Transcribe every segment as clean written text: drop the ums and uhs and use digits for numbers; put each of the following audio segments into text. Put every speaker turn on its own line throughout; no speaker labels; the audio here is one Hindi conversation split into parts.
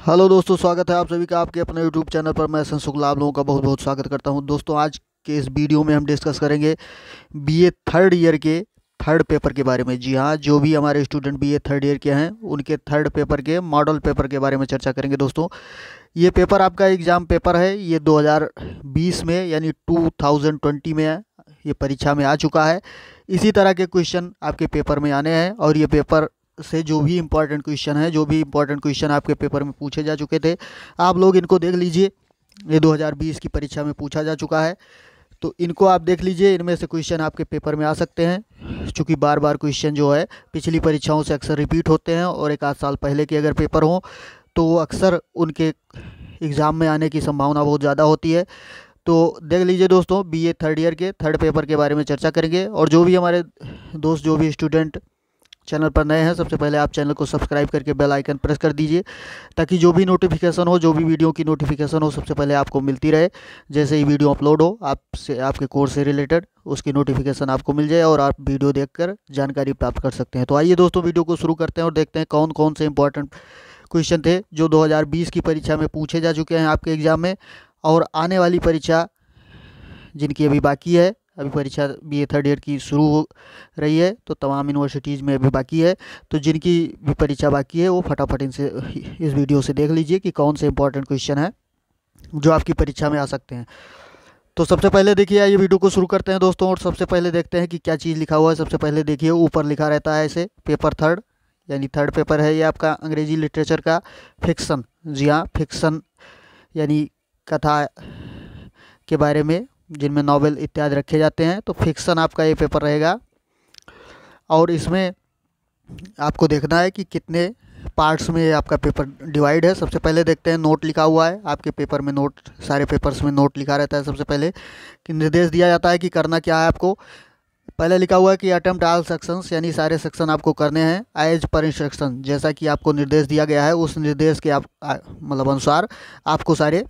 हेलो दोस्तों, स्वागत है आप सभी का आपके अपने यूट्यूब चैनल पर। मैं शुक्ला आप लोगों का बहुत बहुत स्वागत करता हूं। दोस्तों, आज के इस वीडियो में हम डिस्कस करेंगे बीए थर्ड ईयर के थर्ड पेपर के बारे में। जी हाँ, जो भी हमारे स्टूडेंट बीए थर्ड ईयर के हैं उनके थर्ड पेपर के मॉडल पेपर के बारे में चर्चा करेंगे। दोस्तों, ये पेपर आपका एग्ज़ाम पेपर है। ये 2020 में यानी 2020 में ये परीक्षा में आ चुका है। इसी तरह के क्वेश्चन आपके पेपर में आने हैं और ये पेपर से जो भी इम्पोर्टेंट क्वेश्चन है, जो भी इम्पोर्टेंट क्वेश्चन आपके पेपर में पूछे जा चुके थे, आप लोग इनको देख लीजिए। ये 2020 की परीक्षा में पूछा जा चुका है, तो इनको आप देख लीजिए। इनमें से क्वेश्चन आपके पेपर में आ सकते हैं, क्योंकि बार बार क्वेश्चन जो है पिछली परीक्षाओं से अक्सर रिपीट होते हैं और एक आध साल पहले के अगर पेपर हों तो वो अक्सर उनके एग्ज़ाम में आने की संभावना बहुत ज़्यादा होती है। तो देख लीजिए दोस्तों, बीए थर्ड ईयर के थर्ड पेपर के बारे में चर्चा करेंगे। और जो भी हमारे दोस्त, जो भी स्टूडेंट चैनल पर नए हैं, सबसे पहले आप चैनल को सब्सक्राइब करके बेल आइकन प्रेस कर दीजिए, ताकि जो भी नोटिफिकेशन हो, जो भी वीडियो की नोटिफिकेशन हो, सबसे पहले आपको मिलती रहे। जैसे ही वीडियो अपलोड हो आपसे, आपके कोर्स से रिलेटेड, उसकी नोटिफिकेशन आपको मिल जाए और आप वीडियो देखकर जानकारी प्राप्त कर सकते हैं। तो आइए दोस्तों, वीडियो को शुरू करते हैं और देखते हैं कौन कौन से इंपॉर्टेंट क्वेश्चन थे जो 2020 की परीक्षा में पूछे जा चुके हैं आपके एग्ज़ाम में, और आने वाली परीक्षा जिनकी अभी बाकी है। अभी परीक्षा बीए थर्ड ईयर की शुरू हो रही है, तो तमाम यूनिवर्सिटीज़ में अभी बाकी है। तो जिनकी भी परीक्षा बाकी है वो फटाफट इनसे इस वीडियो से देख लीजिए कि कौन से इंपॉर्टेंट क्वेश्चन है जो आपकी परीक्षा में आ सकते हैं। तो सबसे पहले देखिए, आइए वीडियो को शुरू करते हैं दोस्तों। और सबसे पहले देखते हैं कि क्या चीज़ लिखा हुआ है। सबसे पहले देखिए, ऊपर लिखा रहता है ऐसे, पेपर थर्ड, यानी थर्ड पेपर है ये आपका अंग्रेजी लिटरेचर का फिक्सन। जी हाँ, फिक्सन यानी कथा के बारे में, जिनमें नॉवेल इत्यादि रखे जाते हैं, तो फिक्सन आपका ये पेपर रहेगा। और इसमें आपको देखना है कि कितने पार्ट्स में आपका पेपर डिवाइड है। सबसे पहले देखते हैं, नोट लिखा हुआ है आपके पेपर में। नोट, सारे पेपर्स में नोट लिखा रहता है। सबसे पहले कि निर्देश दिया जाता है कि करना क्या है आपको। पहले लिखा हुआ है कि अटेम्प्ट ऑल सेक्शंस, यानी सारे सेक्शन आपको करने हैं एज पर इंस्ट्रक्शन, जैसा कि आपको निर्देश दिया गया है उस निर्देश के आप मतलब अनुसार आपको सारे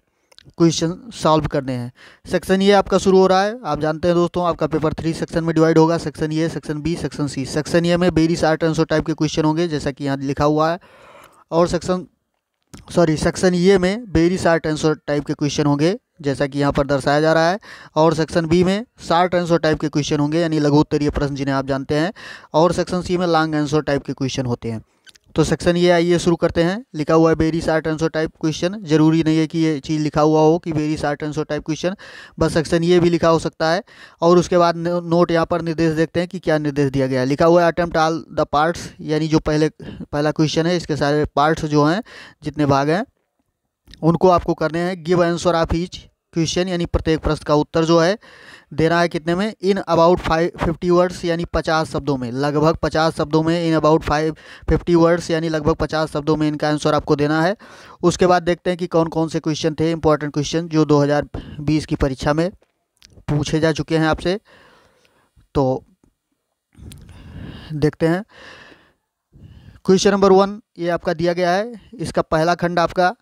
क्वेश्चन सॉल्व करने हैं। सेक्शन ये आपका शुरू हो रहा है। आप जानते हैं दोस्तों, आपका पेपर 3 सेक्शन में डिवाइड होगा। Section A, section B, section C. Section A में वेरियस आर्ट एंड टाइप के क्वेश्चन होंगे, जैसा कि यहाँ लिखा हुआ है। और सेक्शन ए में वेरियस आर्ट एंड टाइप के क्वेश्चन होंगे, जैसा कि यहाँ पर दर्शाया जा रहा है। और सेक्शन बी में शॉर्ट आंसर टाइप के क्वेश्चन होंगे, यानी लघु उत्तरीय प्रश्न जिन्हें आप जानते हैं। और सेक्शन सी में लॉन्ग आंसर टाइप के क्वेश्चन होते हैं। तो सेक्शन ये आइए शुरू करते हैं। लिखा हुआ है very short answer type question. जरूरी नहीं है कि ये चीज़ लिखा हुआ हो कि very short answer type question, बस सेक्शन ये भी लिखा हो सकता है। और उसके बाद नोट यहाँ पर निर्देश देखते हैं कि क्या निर्देश दिया गया है। लिखा हुआ है अटेम्प्ट ऑल द पार्ट्स, यानी जो पहला क्वेश्चन है, इसके सारे पार्ट्स जो हैं, जितने भाग हैं, उनको आपको करने हैं। Give answer of each question, यानी प्रत्येक प्रश्न का उत्तर जो है देना है कितने में, इन अबाउट 50 वर्ड्स, यानी 50 शब्दों में, लगभग 50 शब्दों में। इन अबाउट 50 वर्ड्स, यानी लगभग 50 शब्दों में इनका आंसर आपको देना है। उसके बाद देखते हैं कि कौन कौन से क्वेश्चन थे इंपॉर्टेंट क्वेश्चन जो 2020 की परीक्षा में पूछे जा चुके हैं आपसे। तो देखते हैं, क्वेश्चन नंबर 1 ये आपका दिया गया है। इसका पहला खंड आपका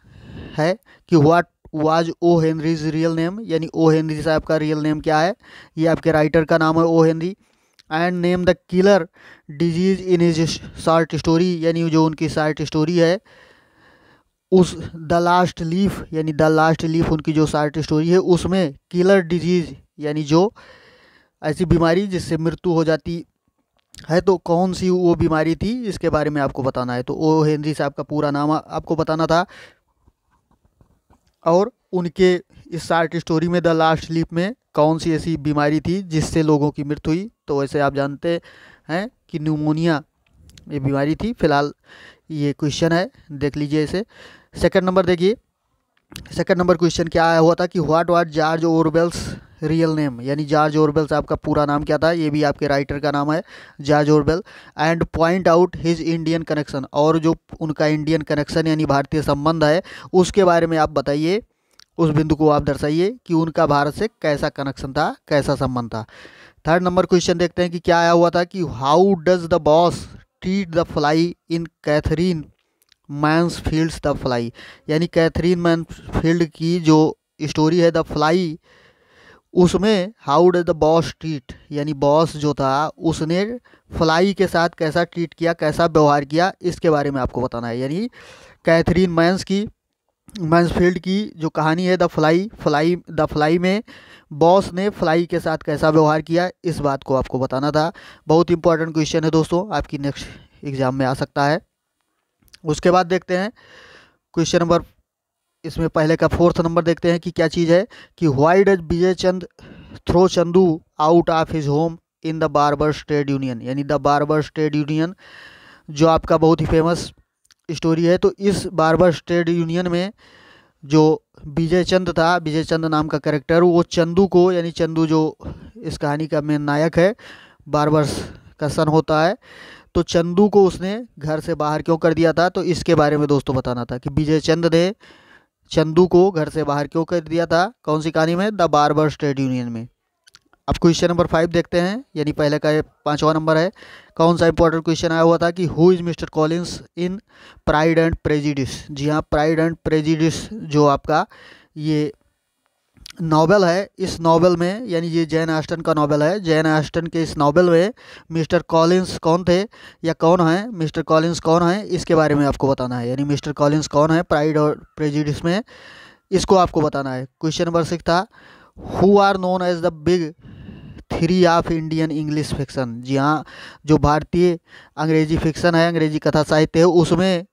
है कि what was O Henry's real name, यानी ओ हेनरी साहब का रियल नेम क्या है। ये आपके राइटर का नाम है O Henry. And name the killer disease in his short story, यानी जो उनकी शॉर्ट स्टोरी है उस द लास्ट लीफ, यानी द लास्ट लीफ उनकी जो शॉर्ट स्टोरी है, उसमें किलर डिजीज यानी जो ऐसी बीमारी जिससे मृत्यु हो जाती है, तो कौन सी वो बीमारी थी, इसके बारे में आपको बताना है। तो ओ हेनरी साहब का पूरा नाम आपको बताना था। और उनके इस शॉर्ट स्टोरी में द लास्ट लीफ में कौन सी ऐसी बीमारी थी जिससे लोगों की मृत्यु हुई। तो वैसे आप जानते हैं कि न्यूमोनिया ये बीमारी थी। फिलहाल ये क्वेश्चन है, देख लीजिए इसे। सेकंड नंबर देखिए, सेकंड नंबर क्वेश्चन क्या आया हुआ था कि what was George Orwell's real name, यानी जॉर्ज ऑरवेल आपका पूरा नाम क्या था। ये भी आपके राइटर का नाम है, George Orwell. And point out his Indian connection, और जो उनका इंडियन कनेक्शन यानी भारतीय संबंध है उसके बारे में आप बताइए, उस बिंदु को आप दर्शाइए कि उनका भारत से कैसा कनेक्शन था, कैसा संबंध था। थर्ड नंबर क्वेश्चन देखते हैं कि क्या आया हुआ था कि how does the boss treat the fly in Katherine Mansfield's the fly, यानी कैथरीन मैनफील्ड की जो स्टोरी है द फ्लाई, उसमें how does the boss treat, यानी बॉस जो था उसने फ्लाई के साथ कैसा ट्रीट किया, कैसा व्यवहार किया, इसके बारे में आपको बताना है। यानी कैथरीन मैन्स की मैnsफील्ड की जो कहानी है द फ्लाई में बॉस ने फ्लाई के साथ कैसा व्यवहार किया, इस बात को आपको बताना था। बहुत इंपॉर्टेंट क्वेश्चन है दोस्तों, आपकी नेक्स्ट एग्जाम में आ सकता है। उसके बाद देखते हैं क्वेश्चन नंबर, इसमें पहले का 4th नंबर देखते हैं कि क्या चीज़ है कि why does Vijay Chand throw Chandu out of his home in the barbers trade union, यानी द बार्बर्स ट्रेड यूनियन जो आपका बहुत ही फेमस स्टोरी है। तो इस बार्बर्स ट्रेड यूनियन में जो विजय चंद था, विजय चंद नाम का कैरेक्टर, वो चंदू को, यानी चंदू जो इस कहानी का मेन नायक है, बार्बर्स का सन होता है, तो चंदू को उसने घर से बाहर क्यों कर दिया था, तो इसके बारे में दोस्तों बताना था कि विजय चंद ने चंदू को घर से बाहर क्यों कर दिया था, कौन सी कहानी में, द बार्बर्स ट्रेड यूनियन में। अब क्वेश्चन नंबर 5 देखते हैं, यानी पहले का 5वां नंबर है। कौन सा इंपॉर्टेंट क्वेश्चन आया हुआ था कि who is Mr Collins in Pride and Prejudice. जी हाँ, प्राइड एंड प्रेजिडिस जो आपका ये नॉवेल है, इस नॉवेल में, यानी ये जैन ऑस्टन का नॉवेल है, जैन ऑस्टन के इस नॉवेल में मिस्टर कॉलिंस कौन थे या कौन है, मिस्टर कॉलिंस कौन है, इसके बारे में आपको बताना है। यानी मिस्टर कॉलिंस कौन है प्राइड और प्रेजिडिस में, इसको आपको बताना है। क्वेश्चन नंबर 6 था who are known as the big 3 of Indian English fiction. जी हाँ, जो भारतीय अंग्रेजी फिक्शन है, अंग्रेजी कथा साहित्य है, उसमें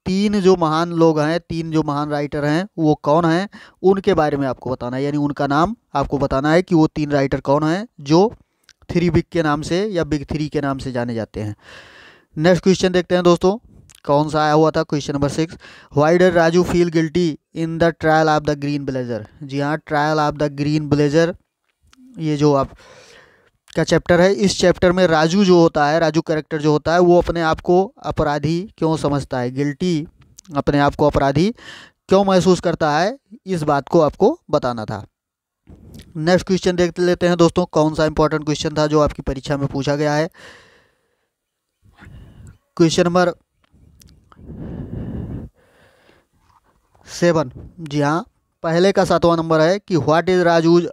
3 जो महान लोग हैं, 3 जो महान राइटर हैं, वो कौन हैं, उनके बारे में आपको बताना है। यानी उनका नाम आपको बताना है कि वो 3 राइटर कौन हैं जो 3 बिग के नाम से या बिग 3 के नाम से जाने जाते हैं। नेक्स्ट क्वेश्चन देखते हैं दोस्तों, कौन सा आया हुआ था question number 6, why does Raju feel guilty in the Trial of the Green Blazer. जी हाँ, Trial of the Green Blazer, ये जो आप का चैप्टर है, इस चैप्टर में राजू जो होता है, राजू कैरेक्टर जो होता है, वो अपने आप को अपराधी क्यों समझता है, गिल्टी, अपने आप को अपराधी क्यों महसूस करता है, इस बात को आपको बताना था। नेक्स्ट क्वेश्चन देख लेते हैं दोस्तों, कौन सा इंपॉर्टेंट क्वेश्चन था जो आपकी परीक्षा में पूछा गया है। क्वेश्चन नंबर 7, जी हाँ, पहले का 7वां नंबर है कि what is Raju's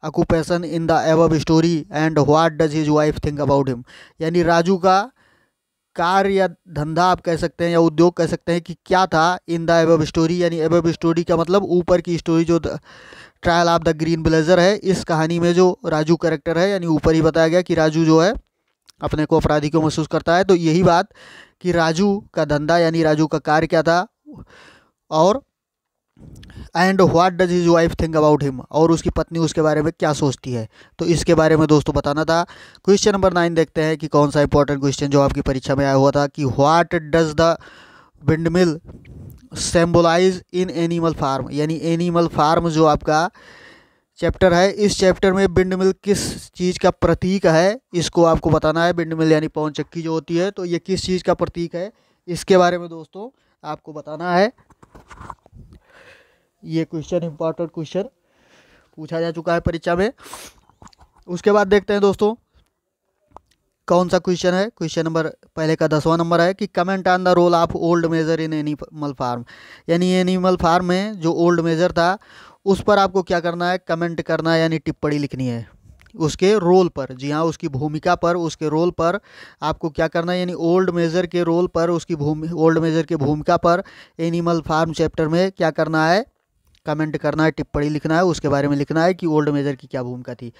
occupation in the above story and what does his wife think about him. यानी राजू का कार्य या धंधा आप कह सकते हैं या उद्योग कह सकते हैं कि क्या था इन द एबव स्टोरी, यानी एबव स्टोरी का मतलब ऊपर की स्टोरी, जो trial of the Green blazer है, इस कहानी में जो राजू कैरेक्टर है, यानी ऊपर ही बताया गया कि राजू जो है अपने को अपराधी को महसूस करता है। तो यही बात कि राजू का धंधा यानी राजू का कार्य क्या था, और and what does his wife think about him, और उसकी पत्नी उसके बारे में क्या सोचती है, तो इसके बारे में दोस्तों बताना था। क्वेश्चन नंबर 9 देखते हैं कि कौन सा इंपॉर्टेंट क्वेश्चन जो आपकी परीक्षा में आया हुआ था कि what does the windmill symbolise in Animal Farm. यानी एनिमल फार्म जो आपका चैप्टर है, इस चैप्टर में विंडमिल किस चीज़ का प्रतीक है, इसको आपको बताना है। विंडमिल यानी पवन चक्की जो होती है, तो ये किस चीज़ का प्रतीक है, इसके बारे में दोस्तों आपको बताना है। ये क्वेश्चन इंपॉर्टेंट क्वेश्चन पूछा जा चुका है परीक्षा में। उसके बाद देखते हैं दोस्तों कौन सा क्वेश्चन है। क्वेश्चन नंबर पहले का 10वां नंबर है कि comment on the role of Old Major in Animal Farm. यानी एनिमल फार्म में जो ओल्ड मेजर था, उस पर आपको क्या करना है, कमेंट करना है, यानी टिप्पणी लिखनी है उसके रोल पर। जी हाँ, उसकी भूमिका पर, उसके रोल पर आपको क्या करना है, यानी ओल्ड मेजर के रोल पर, उसकी ओल्ड मेजर की भूमिका पर एनिमल फार्म चैप्टर में क्या करना है, कमेंट करना है, टिप्पणी लिखना है, उसके बारे में लिखना है कि ओल्ड मेजर की क्या भूमिका थी।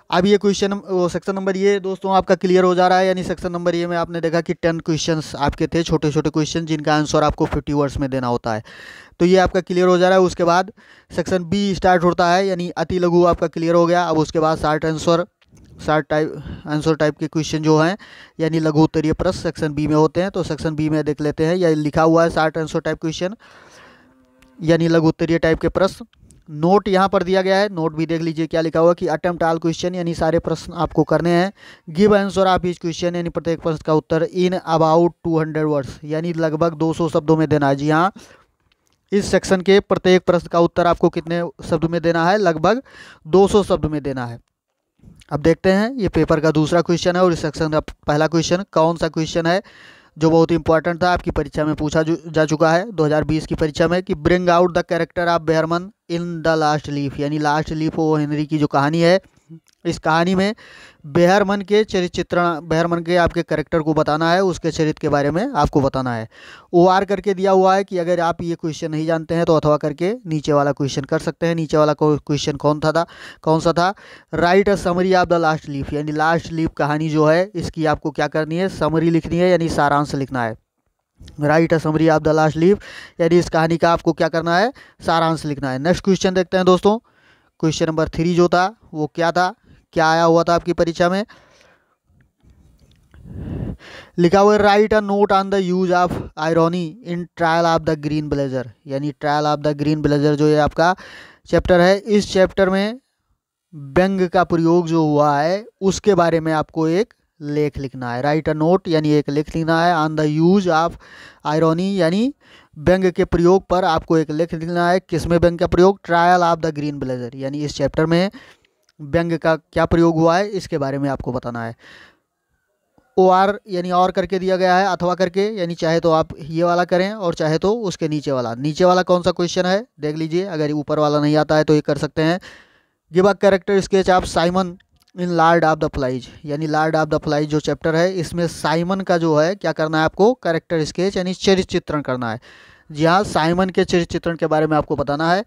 अब ये क्वेश्चन, वो सेक्शन नंबर ये दोस्तों आपका क्लियर हो जा रहा है। यानी सेक्शन नंबर ये में आपने देखा कि 10 क्वेश्चंस आपके थे, छोटे छोटे क्वेश्चन जिनका आंसर आपको 50 वर्ड्स में देना होता है। तो ये आपका क्लियर हो जा रहा है। उसके बाद सेक्शन बी स्टार्ट होता है, यानी अति लघु आपका क्लियर हो गया। अब उसके बाद शार्ट आंसर टाइप के क्वेश्चन जो हैं, यानी लघु उत्तरीय प्रश्न सेक्शन बी में होते हैं। तो सेक्शन बी में देख लेते हैं, या लिखा हुआ है शार्ट आंसर टाइप क्वेश्चन, यानी लघु उत्तरीय टाइप के प्रश्न। नोट यहाँ पर दिया गया है, नोट भी देख लीजिए क्या लिखा हुआ कि अटेम्प्ट ऑल क्वेश्चन, यानी सारे प्रश्न आपको करने हैं। Give answer of each question, यानी प्रत्येक प्रश्न का उत्तर इन अबाउट 200 वर्ड्स, यानी लगभग 200 शब्दों में देना है। जी हाँ, इस सेक्शन के प्रत्येक प्रश्न का उत्तर आपको कितने शब्द में देना है, लगभग 200 शब्द में देना है। अब देखते हैं, ये पेपर का दूसरा क्वेश्चन है और इस सेक्शन का पहला क्वेश्चन कौन सा क्वेश्चन है जो बहुत इंपॉर्टेंट था, आपकी परीक्षा में पूछा जा चुका है 2020 की परीक्षा में, कि bring out the character of Behrman in the last leaf. यानी लास्ट लीफ ओ हेनरी की जो कहानी है, इस कहानी में बेहरमन के चरित्र चित्रण, बेहरमन के आपके करेक्टर को बताना है, उसके चरित्र के बारे में आपको बताना है। OR करके दिया हुआ है कि अगर आप ये क्वेश्चन नहीं जानते हैं तो अथवा करके नीचे वाला क्वेश्चन कर सकते हैं। नीचे वाला क्वेश्चन कौन सा था? Right a summary of the last leaf, यानी लास्ट लीफ कहानी जो है इसकी आपको क्या करनी है? समरी लिखनी है, यानी सारांश लिखना है। Write a summary of the last leaf, यानी इस कहानी का आपको क्या करना है? सारांश लिखना है। नेक्स्ट क्वेश्चन देखते हैं दोस्तों। क्वेश्चन नंबर 3 जो था वो क्या था, क्या आया हुआ था आपकी परीक्षा में? लिखा हुआ है write a note on the use of irony in Trial of the Green Blazer, यानी Trial of the Green Blazer जो ये आपका चैप्टर है, इस चैप्टर में व्यंग का प्रयोग जो हुआ है उसके बारे में आपको एक लेख लिखना है। राइट अ नोट यानी एक लेख लिखना है। On the use of irony यानी व्यंग के प्रयोग पर आपको एक लेख लिखना है। किसमें व्यंग का प्रयोग? Trial of the Green Blazer, यानी इस चैप्टर में व्यंग का क्या प्रयोग हुआ है इसके बारे में आपको बताना है। OR यानी और करके दिया गया है, अथवा करके, यानी चाहे तो आप ये वाला करें और चाहे तो उसके नीचे वाला। नीचे वाला कौन सा क्वेश्चन है देख लीजिए, अगर ऊपर वाला नहीं आता है तो ये कर सकते हैं। Give a character sketch of Simon in Lord of the Flies, यानी लॉर्ड ऑफ द फ्लाइज जो चैप्टर है इसमें साइमन का जो है क्या करना है आपको? कैरेक्टर स्केच यानी चरित्र चित्रण करना है। जी हाँ, साइमन के चरित्र चित्रण के बारे में आपको बताना है।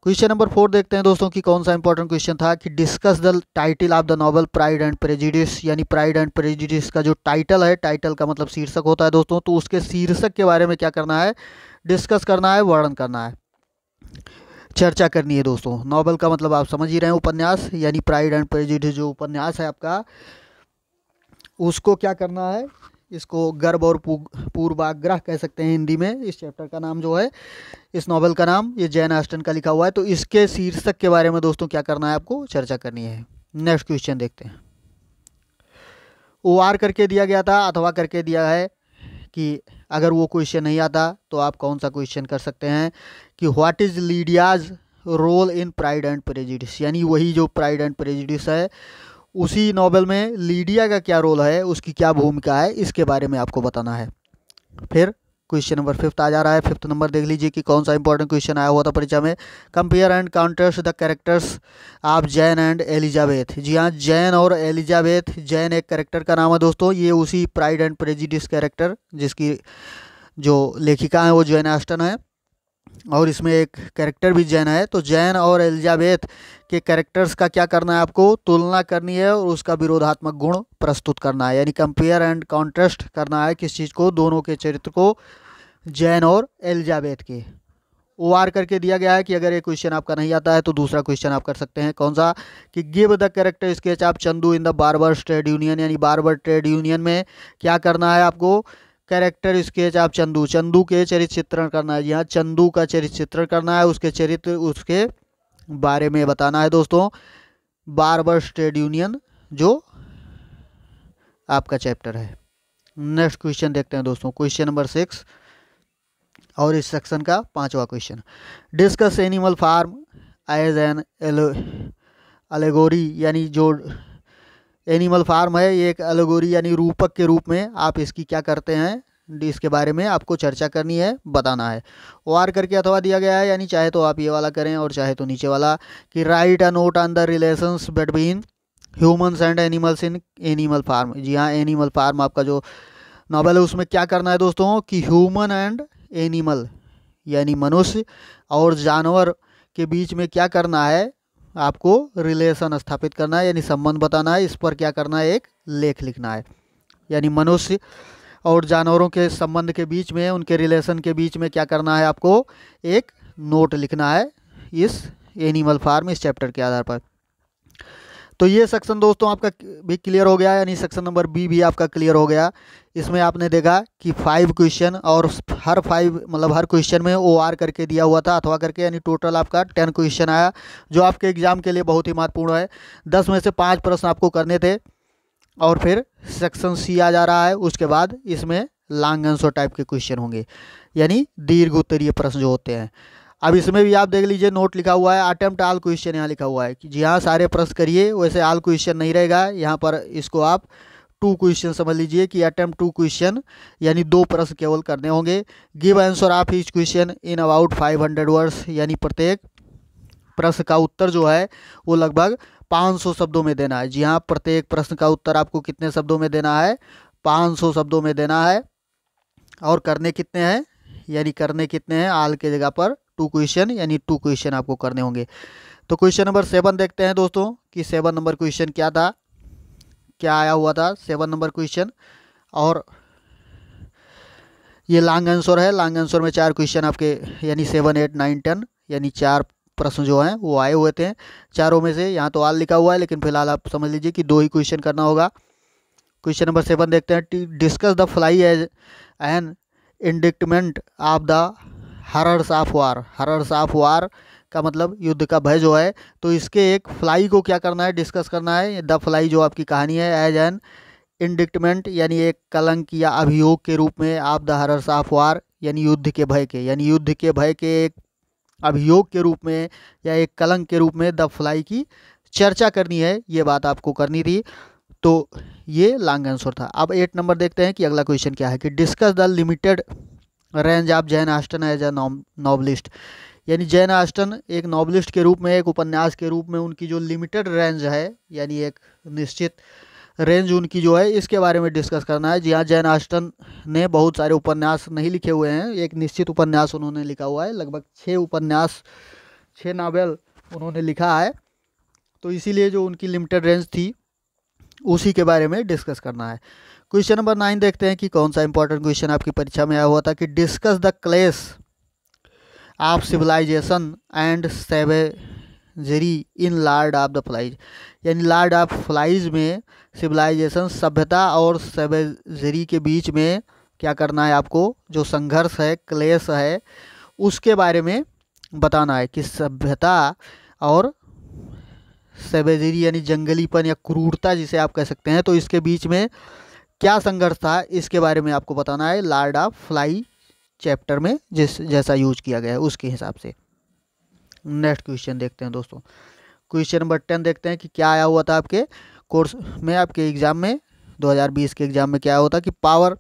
क्वेश्चन नंबर 4 देखते हैं दोस्तों कि कौन सा इंपॉर्टेंट क्वेश्चन था कि discuss the title of the novel pride and Prejudice, यानी प्राइड एंड प्रेजुडिस का जो टाइटल है, टाइटल का मतलब शीर्षक होता है दोस्तों, तो उसके शीर्षक के बारे में क्या करना है? डिस्कस करना है, वर्णन करना है, चर्चा करनी है दोस्तों। नॉवल का मतलब आप समझ ही रहे हैं, उपन्यास, यानी प्राइड एंड प्रेजुडिस जो उपन्यास है आपका उसको क्या करना है? इसको गर्व और पूर्वाग्रह कह सकते हैं हिंदी में। इस चैप्टर का नाम जो है, इस नॉवेल का नाम ये जैन ऑस्टन का लिखा हुआ है, तो इसके शीर्षक के बारे में दोस्तों क्या करना है आपको? चर्चा करनी है। नेक्स्ट क्वेश्चन देखते हैं। OR करके दिया गया था, अथवा करके दिया है कि अगर वो क्वेश्चन नहीं आता तो आप कौन सा क्वेश्चन कर सकते हैं कि what is Lydia's role in Pride and Prejudice, यानी वही जो प्राइड एंड प्रेजुडिस है उसी नॉवेल में लीडिया का क्या रोल है, उसकी क्या भूमिका है, इसके बारे में आपको बताना है। फिर क्वेश्चन नंबर 5 आ जा रहा है। 5th नंबर देख लीजिए कि कौन सा इंपॉर्टेंट क्वेश्चन आया हुआ था परीक्षा में। Compare and contrast the characters of Jane and Elizabeth. जी हाँ, जैन और एलिजाबेथ, जैन एक कैरेक्टर का नाम है दोस्तों, ये उसी प्राइड एंड प्रेजुडिस कैरेक्टर जिसकी जो लेखिका है वो जैन ऑस्टन है और इसमें एक कैरेक्टर भी जैन है। तो जैन और एलिजाबेथ के कैरेक्टर्स का क्या करना है आपको? तुलना करनी है और उसका विरोधात्मक गुण प्रस्तुत करना है, यानी कंपेयर एंड कॉन्ट्रास्ट करना है। किस चीज़ को? दोनों के चरित्र को, जैन और एलिजाबेथ के। OR करके दिया गया है कि अगर ये क्वेश्चन आपका नहीं आता है तो दूसरा क्वेश्चन आप कर सकते हैं। कौन सा? कि give the character sketch of Chandu in the barber trade union, यानी बार्बर ट्रेड यूनियन में क्या करना है आपको? Character sketch of Chandu, Chandu के चरित्र चित्रण करना है। यहाँ चंदू का चरित्र चित्रण करना है, उसके चरित्र, उसके बारे में बताना है दोस्तों। बार्बर ट्रेड यूनियन जो आपका चैप्टर है। नेक्स्ट क्वेश्चन देखते हैं दोस्तों, क्वेश्चन नंबर 6 और इस सेक्शन का 5वां question. Discuss Animal Farm as an allegory, यानी जो एनिमल फार्म है ये एक एलेगोरी यानी रूपक के रूप में आप इसकी क्या करते हैं? इसके बारे में आपको चर्चा करनी है, बताना है। OR करके अथवा दिया गया है, यानी चाहे तो आप ये वाला करें और चाहे तो नीचे वाला कि write a note on the relations between humans and animals in Animal Farm. जी हाँ, एनिमल फार्म आपका जो नॉवल है उसमें क्या करना है दोस्तों कि ह्यूमन एंड एनिमल यानी मनुष्य और जानवर के बीच में क्या करना है आपको? रिलेशन स्थापित करना है, यानी संबंध बताना है। इस पर क्या करना है? एक लेख लिखना है, यानी मनुष्य और जानवरों के संबंध के बीच में, उनके रिलेशन के बीच में क्या करना है आपको? एक नोट लिखना है इस एनिमल फार्म, इस चैप्टर के आधार पर। तो ये सेक्शन दोस्तों आपका भी क्लियर हो गया, यानी सेक्शन नंबर B भी आपका क्लियर हो गया। इसमें आपने देखा कि 5 क्वेश्चन और हर 5 मतलब हर क्वेश्चन में OR करके दिया हुआ था, अथवा करके, यानी टोटल आपका 10 क्वेश्चन आया जो आपके एग्जाम के लिए बहुत ही महत्वपूर्ण है। 10 में से 5 प्रश्न आपको करने थे और फिर सेक्शन C आ जा रहा है। उसके बाद इसमें लॉन्ग आंसर टाइप के क्वेश्चन होंगे, यानी दीर्घ उत्तरीय प्रश्न जो होते हैं। अब इसमें भी आप देख लीजिए नोट लिखा हुआ है, अटेम्प्ट ऑल क्वेश्चन यहाँ लिखा हुआ है कि जी हाँ सारे प्रश्न करिए, वैसे ऑल क्वेश्चन नहीं रहेगा यहाँ पर। इसको आप 2 क्वेश्चन समझ लीजिए कि अटेम्प्ट 2 क्वेश्चन, यानी 2 प्रश्न केवल करने होंगे। Give answer of each question in about 500 words, यानी प्रत्येक प्रश्न का उत्तर जो है वो लगभग 500 शब्दों में देना है। जी हाँ, प्रत्येक प्रश्न का उत्तर आपको कितने शब्दों में देना है? 500 शब्दों में देना है। और करने कितने हैं? यानी करने कितने हैं? आल के जगह पर 2 क्वेश्चन, यानी 2 क्वेश्चन आपको करने होंगे। तो क्वेश्चन नंबर 7 देखते हैं दोस्तों कि 7 नंबर क्वेश्चन क्या था, क्या आया हुआ था 7 नंबर क्वेश्चन। और ये लॉन्ग आंसर है। लॉन्ग आंसर में 4 क्वेश्चन आपके, यानी 7, 8, 9, 10, यानी 4 प्रश्न जो हैं वो आए हुए थे। चारों में से यहाँ तो आल लिखा हुआ है, लेकिन फिलहाल आप समझ लीजिए कि 2 ही क्वेश्चन करना होगा। क्वेश्चन नंबर 7 देखते हैं। Discuss the fly as an indictment of the horrors of war. Horrors of war का मतलब युद्ध का भय जो है, तो इसके एक फ्लाई को क्या करना है? डिस्कस करना है। द फ्लाई जो आपकी कहानी है, एज एन इंडिक्टमेंट यानी एक कलंक या अभियोग के रूप में, ऑफ द हॉरर्स ऑफ वार यानी युद्ध के भय के, यानी युद्ध के भय के एक अभियोग के रूप में या एक कलंक के रूप में द फ्लाई की चर्चा करनी है। ये बात आपको करनी थी। तो ये लॉन्ग आंसर था। अब 8 नंबर देखते हैं कि अगला क्वेश्चन क्या है कि discuss the limited range of Jane Austen as a novelist. यानी जैन ऑस्टन एक नॉवलिस्ट के रूप में, एक उपन्यास के रूप में उनकी जो लिमिटेड रेंज है, यानी एक निश्चित रेंज उनकी जो है, इसके बारे में डिस्कस करना है। जी हाँ, जैन ऑस्टन ने बहुत सारे उपन्यास नहीं लिखे हुए हैं, एक निश्चित उपन्यास उन्होंने लिखा हुआ है। लगभग 6 उपन्यास, 6 नावल उन्होंने लिखा है। तो इसीलिए जो उनकी लिमिटेड रेंज थी उसी के बारे में डिस्कस करना है। क्वेश्चन नंबर 9 देखते हैं कि कौन सा इंपॉर्टेंट क्वेश्चन आपकी परीक्षा में आया हुआ था कि discuss the clash of civilisation and savagery in Lord of the Flies. यानी लॉर्ड ऑफ फ्लाइज में सिविलाइजेशन, सभ्यता और सेवेजरी के बीच में क्या करना है आपको? जो संघर्ष है, क्लेश है, उसके बारे में बताना है कि सभ्यता और सेवेजरी यानी जंगलीपन या क्रूरता जिसे आप कह सकते हैं, तो इसके बीच में क्या संघर्ष था, इसके बारे में आपको बताना है। लॉर्ड ऑफ फ्लाई चैप्टर में जैसा यूज किया गया है उसके हिसाब से। नेक्स्ट क्वेश्चन देखते हैं दोस्तों। क्वेश्चन नंबर 10 देखते हैं कि क्या आया हुआ था आपके कोर्स में, आपके एग्जाम में, 2020 के एग्जाम में क्या आया हुआ था कि power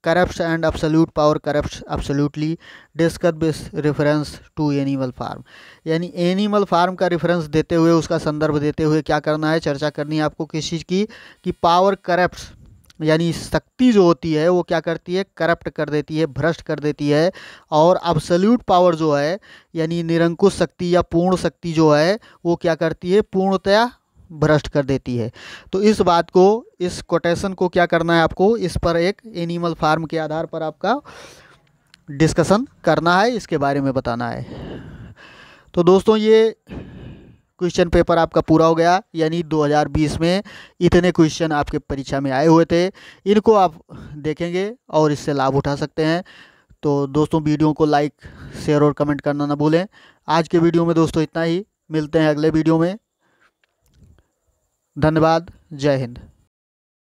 corrupts and absolute power corrupts absolutely, discuss with reference to Animal Farm. यानी एनिमल फार्म का रेफरेंस देते हुए, उसका संदर्भ देते हुए क्या करना है? चर्चा करनी है आपको किस चीज़ की कि पावर करप्ट्स यानी शक्ति जो होती है वो क्या करती है? करप्ट कर देती है, भ्रष्ट कर देती है। और एब्सोल्यूट पावर जो है यानी निरंकुश शक्ति या पूर्ण शक्ति जो है वो क्या करती है? पूर्णतया भ्रष्ट कर देती है। तो इस बात को, इस कोटेशन को क्या करना है आपको? इस पर एक एनिमल फार्म के आधार पर आपका डिस्कशन करना है, इसके बारे में बताना है। तो दोस्तों ये क्वेश्चन पेपर आपका पूरा हो गया। यानी 2020 में इतने क्वेश्चन आपके परीक्षा में आए हुए थे, इनको आप देखेंगे और इससे लाभ उठा सकते हैं। तो दोस्तों वीडियो को लाइक, शेयर और कमेंट करना ना भूलें। आज के वीडियो में दोस्तों इतना ही, मिलते हैं अगले वीडियो में। धन्यवाद। जय हिंद।